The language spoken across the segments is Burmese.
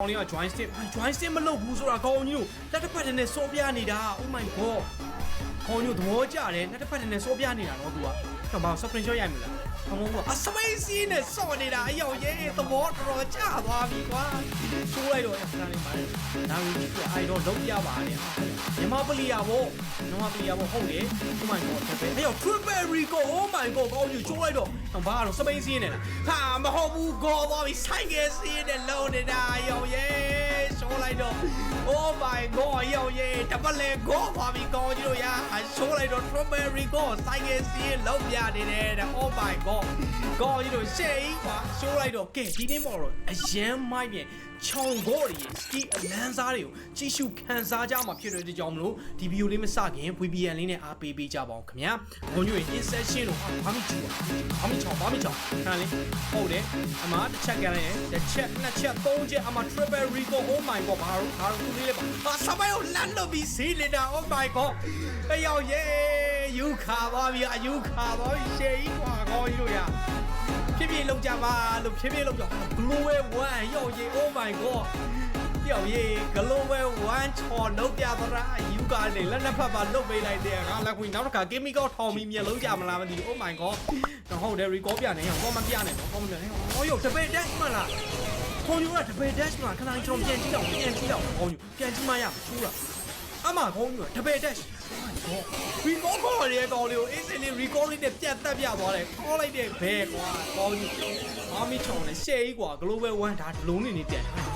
ကောင်းလေးက join stick မလုပ်ဘူးဆိုတာကောင်းကြီးတို့လက်တစ်ဖက်တည်းနဲ့စောပြနေတာ oh my god ကောင်းကြီးတို့သဘောကျတယ်လက်တစ်ဖက်တည်းနဲ့စောပြနေတာတော့သူကတော့ဘာ screenshot ရိုက်မလားအမေကအစပိစီးနဲ့စော့နေတာအယောရေးသဘောတော်ကျသွားပြီကွာချိုးလိုက်တော့ခဏလေးပါတယ်ဒါဝီကြီးကအဲ့တော့လုံးပြပါတယ်ညီမပလီယာပေါ့ဟုတ်တယ် oh my god တပည့်အဲ့ရော triple rico oh my god ကောင်းကြီးချိုးလိုက်တော့ဘာတော့စပိစီးနေတာဟာမဟုတ်ဘူးဂေါ်သွားပြီဆိုင်ကယ်စီးနဲ့လုံးနေတာအယောရေးချိုးလိုက်တော့ oh my god အယောရေးတပလေဂေါ်သွားပြီကောင်းကြီးတို့ရာချိုးလိုက်တော့ triple rico ဆိုင်ကယ်စီးလုံးပြနေတယ် oh my god ကောင်းကြီးတို့ရှေ့ကွာရှိုးလိုက်တော့ကဲဒီနေ့ပေါ်တော့အရန်မိုက်ပြန်ချောင်းကိုရီစကီအလန်းစားတွေကိုကြည့်ရှုခန်းစားကြမှာဖြစ်တဲ့ကြောင့်မလို့ဒီဗီဒီယိုလေးမစခင် VPN လေးနဲ့အားပေးပေးကြပါအောင်ခင်ဗျာဘုံညွင့် insertion တော့ဘာမှမချောင်းခဏလေးဟုတ်တယ်အမတစ်ချက်ကန်လိုက်တယ်တစ်ချက်နှစ်ချက်သုံးချက်အမ triple rico oh my god ဘာလို့သူလေးပါစပိုင်ကိုလမ်းလို့ပြီးစီးနေတာ oh my god တယောက်ရေးယူခါသွားပြီအယူခါသွားပြီရှေ့ကြီးကွာကောင်းကြီးတို့ရဖြည်းဖြည်းလောက်ကြပါလို့ဖြည်းဖြည်းလောက်ကြ global 1ရောက်ရေး oh my god ရောက်ရေး global 1ချော်လောက်ပြသရာယူကနေလက်နှစ်ဖက်ပါလုတ်ပေးလိုက်တယ်ငါလက်ခွေနောက်တစ်ခါ chemical ထောင်ပြီးမျက်လုံးကြမလားမသိဘူး oh my god တော့ဟုတ်တယ် record ပြနေအောင် comment ပြနေတော့ comment ပြနေဟောရောက်တပည့် dash မလားခေါင်းယူကတပည့် dash မှာခဏကျွန်တော်ပြန်ကြည့်တော့ခေါင်းယူပြန်ကြည့်မှရချူးတာအမခေါင်းယူတပည့် dash recall ခေါ်ရဲကောင်းလေးကို instantly recall လေးနဲ့ပြတ်တက်ပြသွားတယ်ခေါ်လိုက်တဲ့ဘဲကွာကောင်းကြီးအာမီချောင်းနဲ့ရှေ့ကြီးကွာ global 1ဒါဘလုံးနေပြန်တယ်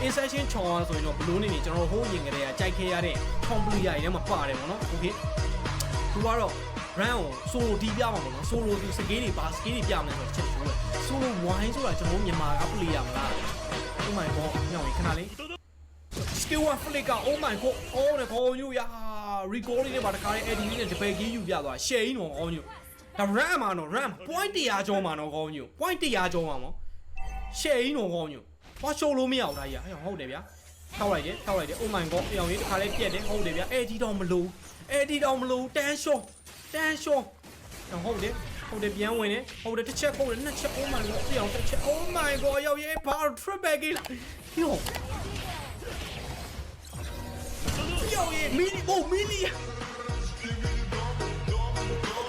insertion ချောင်းဆိုရင်တော့ဘလုံးနေကျွန်တော်ဟိုးရင်ကလေးကကြိုက်ခဲရတဲ့ complete ရရင်မှပါတယ်ပေါ့နော် okay သူကတော့ run ကို solo တီးပြမှာပေါ့နော် solo သူစကေးတွေပါစကေးတွေပြမယ်ဆိုတော့ချက်ချိုးတယ် solo wine ဆိုတာကျွန်တော်မြန်မာက play ရမလား oh my god ညောင်းရင်ခဏလေး skill 1 flick က oh my god အော်နဲ့ခေါင်းယူရrecall လေးနဲ့ပါတခါလေး AD နဲ့တပည့်ကြီးယူပြသွားရှယ်ကြီးနော်ကောင်းညိုဒါ RAM မှာနော် RAM point 100ကျော်မှာနော်ကောင်းညို point 100ကျော်မှာနော်ရှယ်ကြီးနော်ကောင်းညိုဘာရှိုးလို့မရဘူးဒါကြီးဟုတ်တယ်ဗျာထောက်လိုက်တယ် oh my god အယောင်ကြီးတခါလေးပြက်တယ်ဟုတ်တယ်ဗျာ AD တော့မလို့တန်းရှော့ဟုတ်တယ်ပြန်ဝင်တယ်ဟုတ်တယ်တစ်ချက်ဟုတ်တယ်နှစ်ချက် oh my god အယောင်တစ်ချက် oh my god အယောင်ကြီးဘာ triple kill ယောရဲ့မီနီ oh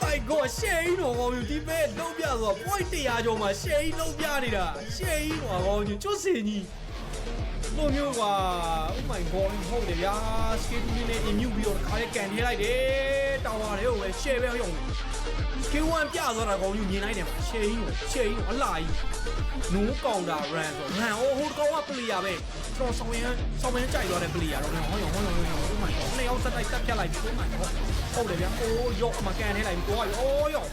my god ရှယ်ကြီးတော့ကောင်းဒီပဲလုံးပြဆိုတော့ point 100ကျော်မှာရှယ်ကြီးလုံးပြနေတာရှယ်ကြီးတော့ကောင်းကျွတ်စင်ကြီးလိုမျိုးကွာ oh my god ဟုတ်တယ်ဗျာ skill လေးနဲ့ immune ပြီးတော့ခါလေးကန်ထည့်လိုက်တယ်တောင်းပါတယ်ဟိုပဲရှယ်ပဲရုံနေ skill 1ပြသွားတာကောင်းမြင်လိုက်တယ်မှာရှယ်ကြီးအလာကြီး no counter run ဆို run ဟိုကောင်က player ပဲကျွန်တော်ဆောင်ရမ်းကြိုက်သွားတဲ့ player တော့ဟောယော oh my god နှစ်ယောက်စက်တိုက်တက်ဖြတ်လိုက်ပြီ oh my god ဟုတ်တယ်ဗျာအိုးရော့အမကန်ထဲလိုက်ပြီကိုကရောယော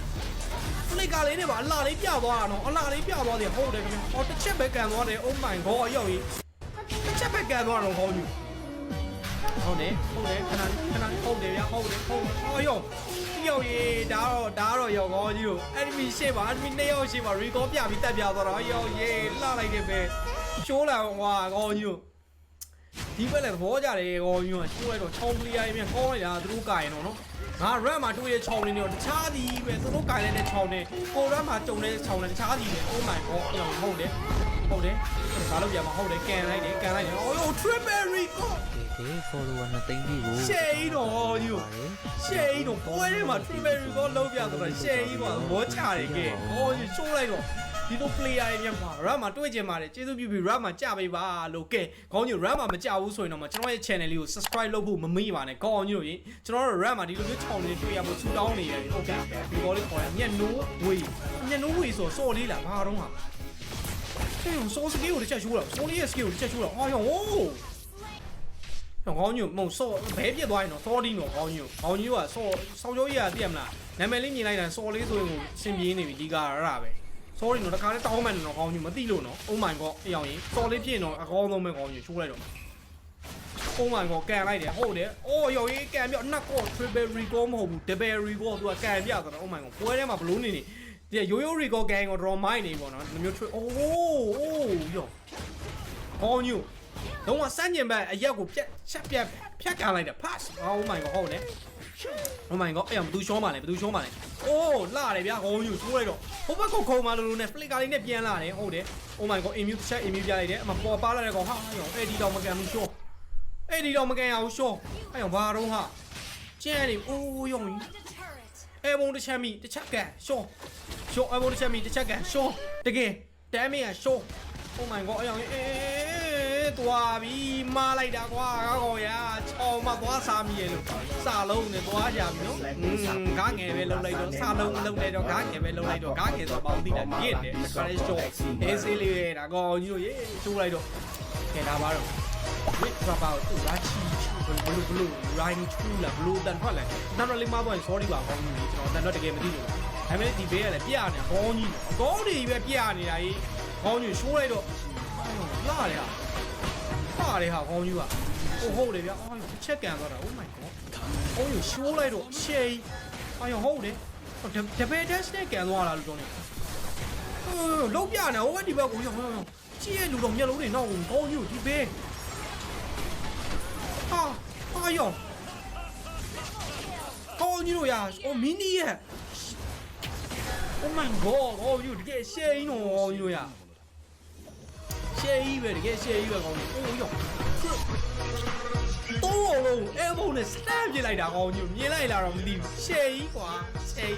flick ကလေးနဲ့ပါအလာလေးပြသွားတာနော်အလာလေးပြသွားတယ်ဟုတ်တယ်ခင်ဗျဟောတစ်ချက်ပဲကန်သွားတယ် oh my god ယောကြီးတစ်ချက်ပဲကန်သွားတော့ဟောယူဟုတ်တယ်ခဏဟုတ်တယ်ဗျာဟုတ်တယ်အော်ယောဒါတော့ယောကောကြီးတို့ enemy ရှေ့ပါ enemy နှစ်ယောက်ရှေ့ပါ recall ပြပြီးတက်ပြသွားတော့ယောရေးလှလိုက်တယ်ပဲရှိုးလာဟွာကောကြီးတို့ဒီဘက်လည်းသဘောကြတယ်ကောကြီးတို့ရှိုးလိုက်တော့ချောင်းပလီယာကြီးပြန်ခေါင်းလိုက်တာသူတို့ကရင်တော့နော်ငါ run မှာတွေ့ရချောင်းနေတော့တခြားသည်ပဲသူတို့ကင်လိုက်တဲ့ချောင်းနဲ့ကို run မှာကြုံတဲ့ချောင်းနဲ့တခြားသည်ပဲ oh my god ယောဟုတ်တယ်ဒါလို့ပြန်မဟုတ်တယ်ကန်လိုက်တယ်အော်ယော triple recall follower နဲ့တိမ့်ပြီကိုရှယ်ကြီးတော့ကြီးပွဲထဲမှာ triple recall လုံးပြတော့ရှယ်ကြီးပါဘောချတယ်ကဲအော်ရှိုးလိုက်တော့ဒီလို player တွေပြန်ပါ run မှာတွေ့ကြပါတယ်ကျေးဇူးပြုပြီး run မှာကြပေးပါလို့ကဲခေါင်းကြီး run မှာမကြဘူးဆိုရင်တော့ကျွန်တော်ရဲ့ channel လေးကို subscribe လုပ်ဖို့မမေ့ပါနဲ့ခေါင်းကြီးတို့ရင်ကျွန်တော်တို့ run မှာဒီလိုမျိုးချောင်းနေတွေ့ရဖို့ဆူတောင်းနေရတယ်ဟုတ်ကဲ့ဒီဘောလေးခေါ်ရညက်နိုးဝေးဆိုစော်လေးလားဘာတော့ဟာစော်စကေးကိုတစ်ချက်ရှိုးတာစော်လေးရဲ့စကေးကိုတစ်ချက်ရှိုးတာအော်ယောကောင်းညိုမဟုတ်စောဘဲပြစ်သွားရင်တော့စောဒီနော်ကောင်းညိုကစောကြောကြီးကသိရမလားနာမည်လေးမြင်လိုက်တာစောလေးဆိုရင်ကိုစင်ပြေးနေပြီဒီကရတာပဲစောဒီနော်တခါနဲ့တောင်းမှန်နော်ကောင်းညိုမသိလို့နော် oh my god အယောင်ရင်စောလေးဖြစ်တော့အကောင်းဆုံးပဲကောင်းညိုချိုးလိုက်တော့ oh my god ကန်လိုက်တယ်ဟုတ်တယ်အော်ယောင်ရင်ကန်ပြနှက်ကော triple recall မဟုတ်ဘူး double recall သူကကန်ပြသွားတာ oh my god ပွဲထဲမှာဘလို့နေဒီရိုးရိုး recall ကန်ကို draw မိုင်းနေပေါ့နော်ဒီမျိုး oh ယောကောင်းညိုတော့စမ်းကျင်ဘက်အရက်ကိုဖြတ်ကန်လိုက်တာ pass oh my god ဟုတ်တယ် Oh my god အဲ့ဘသူရှောင်းပါလဲဘသူရှောင်းပါလဲအိုးလာတယ်ဗျာခေါင်းယူချိုးလိုက်တော့ဟိုဘက်ကိုခုံမလို့နဲ့ flicker လေးနဲ့ပြန်လာတယ်ဟုတ်တယ် Oh my god immune ချက် immune ပြလိုက်တယ်အမပေါ်ပါလာတဲ့ကောင်ဟာရောအဲ့ဒီတော့မကန်ဘူးရှော့အဲ့ဒီတော့မကန်ရဘူးရှော့အဲ့ရောဘာတော့ဟာကျန်နေအိုးရောအဲ့ဘုံတစ်ချက်မိတစ်ချက်ကန်ရှော့ရှော့အဲ့ဘုံတစ်ချက်မိတစ်ချက်ကန်ရှော့တကယ် damage ကရှော့ Oh my god အဲ့ရောတွားပြီးမားလိုက်တာကွာကောရချောင်းမသွားစားမိရဲ့လို့စာလုံးနဲ့သွားကြပြီနော်ဂါငယ်ပဲလုံလိုက်တော့စာလုံးလုံလိုက်တော့ဂါငယ်ပဲလုံလိုက်တော့ဂါငယ်ဆိုပေါင်းသိတာပြည့်တယ်ခါလေးရှော့အေးစေးလေးပဲဒါကောကြီးတို့ရေးချိုးလိုက်တော့ကဲဒါပါတော့ဝစ်ဘာပါသူလာချီဘလူးရိုင်းချူလာဘလူးတန်ဖတ်လိုက်နောက်လေးမပေါ် sorry ပါကောင်းကြီးကျွန်တော်တန်တော့တကယ်မသိဘူးဒါပေမဲ့ဒီဘေးကလည်းပြရနေကောင်းကြီးကောင်းတွေပဲပြရနေတာကြီးကောင်းကြီးရှိုးလိုက်တော့လာတယ်ဟာပါတယ်ဟာခေါင်းကြီးကဟိုဟုတ်တယ်ဗျာအော်တစ်ချက်ကန်သွားတာ Oh my god အော်ရှိုးလိုက်တော့ရှေးအော်ဟုတ်တယ်တပည့်တက်နဲ့ကန်သွားတာလို့ပြောနေလုံးပြနေဟိုဘက်ဒီဘက်ကိုရောကြည့်ရလူတော်မျက်လုံးတွေနောက်ကိုခေါင်းကြီးကိုဒီဘေးဟာယောခေါင်းကြီးတို့ရအော်မင်းကြီးရဲ့ Oh my god ခေါင်းကြီးတကယ်ရှေးနော်ခေါင်းကြီးတို့ရရှေးကြီးပဲတကယ်ရှေးကြီးပဲကောင်းတယ်။အိုးရောတိုးလုံးအဲဘုံနဲ့စတန်ပြလိုက်တာကောင်းကြီးမြင်လိုက်လာတော့မသိဘူးရှေးကြီးကွာရှေး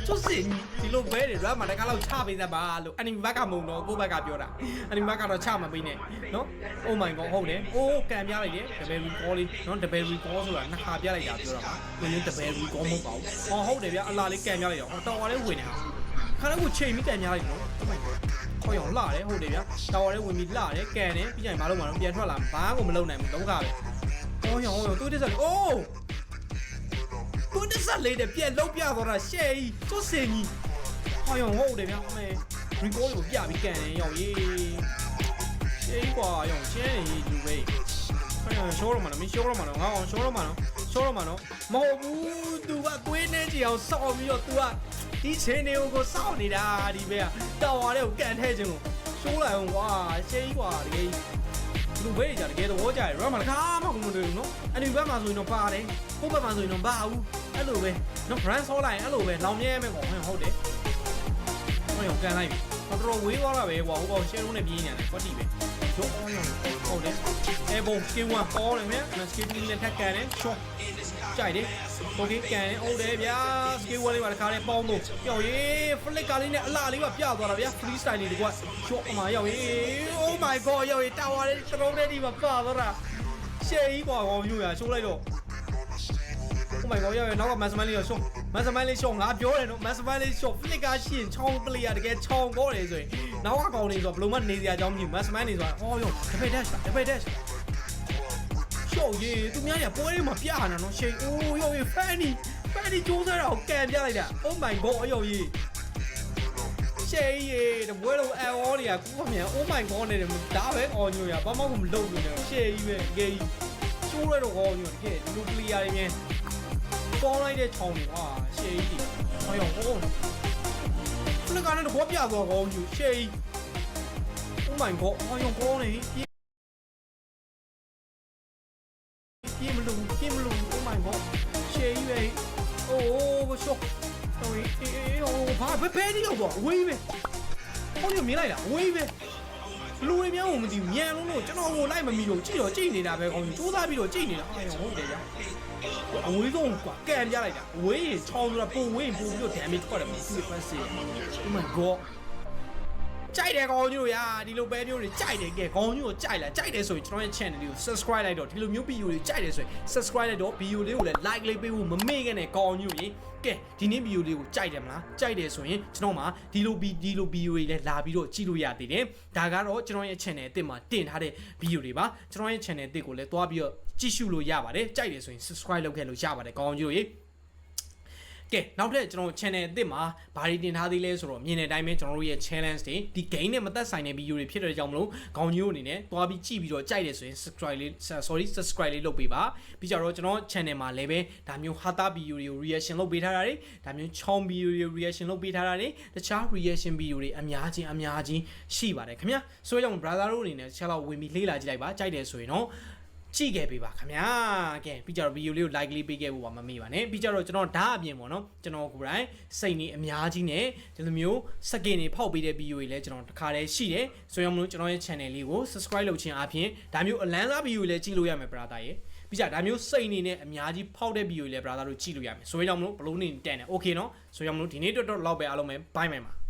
ကျုပ်စင်ဒီလိုဘဲတွေရမ်းမှာတခါလောက်ချပေးသပါလို့အနီဘက်ကမုံတော့ကိုယ့်ဘက်ကပြောတာအနီဘက်ကတော့ချမပေးနဲ့နော် Oh my god ဟုတ်တယ်အိုးကန်ပြလိုက်တယ် double recall လေးနော် double recall ဆိုတာနှစ်ခါပြလိုက်တာပြောတာပါနည်းနည်း double recall မဟုတ်ပါဘူးဟောဟုတ်တယ်ဗျအလားလေးကန်ပြလိုက်တော့တော်တော်လေးဝင်နေတာခါတော့ကိုချိန်ပြီးကန်ပြလိုက်နော် Oh my godဟောရောလှတယ်ဟုတ်တယ်ဗျာတာဝါလေးဝင်ပြီးလှတယ်ကန်တယ်ပြီးကြရင်မလုပ်မှာတော့ပြန်ထွက်လာဘာကိုမလုပ်နိုင်ဘူးဒုက္ခပဲဟောရောသူတစ်ဆက်အိုးသူတစ်ဆက်လေးတဲ့ပြန်လုံးပြသွားတာရှေ့ကြီးသူ့စင်ကြီးဟောရောဟုတ်တယ်ဗျာမဲ recall ကိုပြပြီးကန်တယ်ရောရေးရှေ့ကွာရောရှင်းနေလူပဲဟောရောရှိုးရမှာနော်မင်းရှိုးရမှာနော်ငါအောင်ရှိုးရမှာနော်ရှိုးရမှာနော်မဟုတ်ဘူး तू ကသွေးနေကြအောင်စောက်ပြီးတော့ तू ကဒီချင်းတွေကိုစောက်နေတာဒီပဲတောင်ဝါတဲ့ကိုကန်ထဲခြင်းကိုရှိုးလိုက်အောင်ကွာရှေးကွာတကယ်လူပဲကြတကယ်တော့ဝေါ်ကြရရမှာတခါမှမလို့နော်အဲ့ဒီဘက်မှာဆိုရင်တော့ပါတယ်ကိုယ့်ဘက်မှာဆိုရင်တော့ဘာဘူးအဲ့လိုပဲနော် brand ဆောလိုက်အဲ့လိုပဲလောင်မြဲမဲ့ကောင်ဟုတ်တယ်ဟောရောကန်လိုက်တော်တော်ဝေးသွားတာပဲကွာဟိုကောင်ရှင်းလုံးနဲ့ပြေးနေတယ်ကွက်တီပဲရောဟုတ်တယ်အဲဘုံ skill 1ပေါ်တယ်မြတ် skill 2နဲ့ထပ်ကန်တယ်ချောကြိုက်တယ်โอเคကန်တယ်ဟုတ်တယ်ဗျာ skill 1လေးပါတခါလေးပေါင်းလို့ပြောရေး flicker လေးနဲ့အလားလေးပါပြသွားတာဗျာ free style လေးတကွချောအမရောက်ရေး Oh my god ရောက်ရေးတာဝါလေးစလုံးလေးဒီမှာပါသွားတာရှေးကြီးကွာကောင်မျိုးရရှိုးလိုက်တော့ Oh my god ရောက်ရေးနောက်က mastermind လေးရောရှော mastermind လေးရှောငါပြောတယ်နော် mastermind လေးရှော flicker ရှိရင်ချောင်း player တကယ်ချောင်းကောတယ်ဆိုရင်နောက်ကကောင်လေးဆိုဘယ်လိုမှနေစရာအကြောင်းမရှိဘူး mastermind လေးဆိုတာဟောရောတပည့် dash တပည့် dash ရှောရေးသူများကပွဲလေးမှာပြနေတာနော်ရှေးအိုးရောရေး fanny ကျိုးစားတာကိုကန်ပြလိုက်တာ Oh my god အယောရေးရှေးရေးတပွဲလုံးအော်တွေကကိုယ့်အမြန် Oh my god နေတယ်ဒါပဲအော်ညိုရဘာမှမလုပ်လို့နေရှေးကြီးပဲဂေးကျိုးလိုက်တော့အော်ညိုတကယ်ဒီလို player တွေမြန်ပေါင်းလိုက်တဲ့ချောင်းတွေဟာရှေးကြီးဟောရောဟိုဖလကနေတော့ပြသွားကောင်းညိုရှေး Oh my god ဟောရောကောင်းနေပြေးမလို့ Oh my god ရှေးကြီးပဲအိုးရှော့ဟိုဘာပဲနေရောပေါ့ဝေးပဲဟောညမြင်လိုက်လားဝေးပဲလူတွေများကိုမသိဘူးမြန်လုံးလို့ကျွန်တော်ကိုလိုက်မမီလို့ကြည့်တော့ကြိတ်နေတာပဲကောင်းကြီးစူးစမ်းပြီးတော့ကြိတ်နေတာအာဟုတ်တယ်ဗျာအဝေးဆုံးကွာကန်ပြလိုက်တာဝေးချောင်းဆိုတာပုံဝေးပို့ပြီးတော့ damage ထွက်တယ်မသိဘူးဖတ်စီ Oh my god ကြိုက်တယ်ကောင်းကြီးတို့ရာဒီလိုပဲမျိုးတွေကြိုက်တယ်ကဲကောင်းကြီးကိုကြိုက်လားကြိုက်တယ်ဆိုရင်ကျွန်တော်ရဲ့ channel လေးကို subscribe လိုက်တော့ဒီလိုမျိုး video တွေကြိုက်တယ်ဆိုရင် subscribe လိုက်တော့ video လေးကိုလည်း like လေးပေးဖို့မမေ့ခဲ့နဲ့ကောင်းကြီးတို့ရေကဲဒီနေ့ video လေးကိုကြိုက်တယ်မလားကြိုက်တယ်ဆိုရင်ကျွန်တော်မှာဒီလို video တွေလည်းလာပြီးတော့ကြည့်လို့ရသေးတယ်ဒါကတော့ကျွန်တော်ရဲ့ channel အသစ်မှာတင်ထားတဲ့ video တွေပါကျွန်တော်ရဲ့ channel အသစ်ကိုလည်းတွားပြီးတော့ကြည့်ရှုလို့ရပါတယ်ကြိုက်တယ်ဆိုရင် subscribe လုပ်ခဲ့လို့ရပါတယ်ကောင်းကြီးတို့ရေကဲနောက်ထပ်ကျွန်တော် channel အသစ်မှာဘာတွေတင်ထားသေးလဲဆိုတော့မြင်တဲ့အတိုင်းပဲကျွန်တော်တို့ရဲ့ challenge တွေဒီ game နဲ့မသက်ဆိုင်တဲ့ video တွေဖြစ်တဲ့ကြောင့်မလို့ခေါင်းကြီးတို့အနေနဲ့တွားပြီးကြည့်ပြီးတော့ကြိုက်တယ်ဆိုရင် subscribe လေးလုပ်ပေးပါပြီးကြတော့ကျွန်တော် channel မှာလည်းပဲဒါမျိုးဟာတာ video တွေကို reaction လုပ်ပေးထားတာတွေဒါမျိုးချောင်း video တွေ reaction လုပ်ပေးထားတာတွေတခြား reaction video တွေအများကြီးရှိပါတယ်ခင်ဗျာဆိုတော့ကြောင့် brother တို့အနေနဲ့ channel ဝင်ပြီးလေ့လာကြည့်လိုက်ပါကြိုက်တယ်ဆိုရင်တော့ ကြည့်ခဲ့ပေးပါခင်ဗျာကဲပြီးကြတော့ဗီဒီယိုလေးကို like လေးပေးခဲ့ဖို့ပါမမေ့ပါနဲ့ပြီးကြတော့ကျွန်တော်ဓာတ်အပြင်ပေါ့နော်ကျွန်တော်ကိုယ်တိုင်စိတ်နေအများကြီးနဲ့ဒီလိုမျိုးစကင်တွေဖောက်ပေးတဲ့ဗီဒီယိုတွေလည်းကျွန်တော်တစ်ခါတည်းရှိတယ်ဆိုရင်မလို့ကျွန်တော်ရဲ့ channel လေးကို subscribe လုပ်ခြင်းအပြင်ဒါမျိုးအလန်းစားဗီဒီယိုတွေလည်းကြည့်လို့ရမယ် brother ရေပြီးကြဒါမျိုးစိတ်နေနဲ့အများကြီးဖောက်တဲ့ဗီဒီယိုတွေလည်း brother တို့ကြည့်လို့ရမယ်ဆိုရင်မလို့ဘလို့နေတန်တယ် okay နော်ဆိုရင်မလို့ဒီနေ့တော့လောက်ပဲအားလုံးပဲ bye ပါ